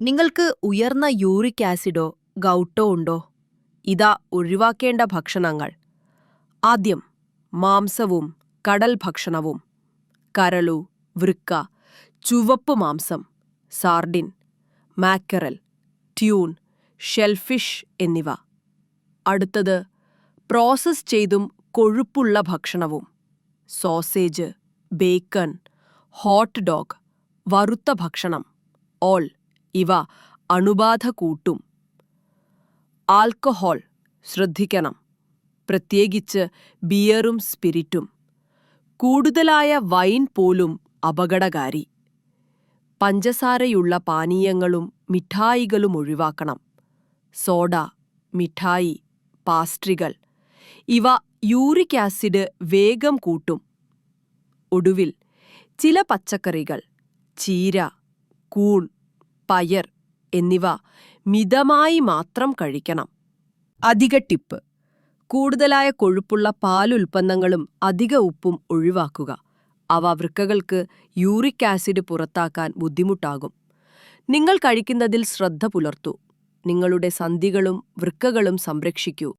നിങ്ങൾക്ക് ഉയർന്ന യൂറിക് ആസിഡോ ഗൗട്ടോ ഉണ്ടോ? ഇതാ ഒഴിവാക്കേണ്ട ഭക്ഷണങ്ങൾ. ആദ്യം മാംസവും കടൽ ഭക്ഷണവും. കരളു, വൃക്ക, ചുവപ്പ് മാംസം, സാർഡിൻ, മാക്കറൽ, ട്യൂൺ, ഷെൽഫിഷ് എന്നിവ. അടുത്തത് പ്രോസസ് ചെയ്തും കൊഴുപ്പുള്ള ഭക്ഷണവും. സോസേജ്, ബേക്കൺ, ഹോട്ട് ഡോഗ്, വറുത്ത ഭക്ഷണം, ഓൾ ഇവ അണുബാധ കൂട്ടും. ആൽക്കഹോൾ ശ്രദ്ധിക്കണം, പ്രത്യേകിച്ച് ബിയറും സ്പിരിറ്റും. കൂടുതലായ വൈൻ പോലും അപകടകാരി. പഞ്ചസാരയുള്ള പാനീയങ്ങളും മിഠായികളും ഒഴിവാക്കണം. സോഡ, മിഠായി, പാസ്ട്രികൾ ഇവ യൂറിക് ആസിഡ് വേഗം കൂട്ടും. ഒടുവിൽ ചില പച്ചക്കറികൾ, ചീര, കൂൺ, പയർ എന്നിവ മിതമായി മാത്രം കഴിക്കണം. അധിക ടിപ്പ്: കൂടുതലായ കൊഴുപ്പുള്ള പാലുൽപ്പന്നങ്ങളും അധിക ഉപ്പും ഒഴിവാക്കുക. അവ വൃക്കകൾക്ക് യൂറിക് ആസിഡ് പുറത്താക്കാൻ ബുദ്ധിമുട്ടാകും. നിങ്ങൾ കഴിക്കുന്നതിൽ ശ്രദ്ധ പുലർത്തൂ. നിങ്ങളുടെ സന്ധികളും വൃക്കകളും സംരക്ഷിക്കൂ.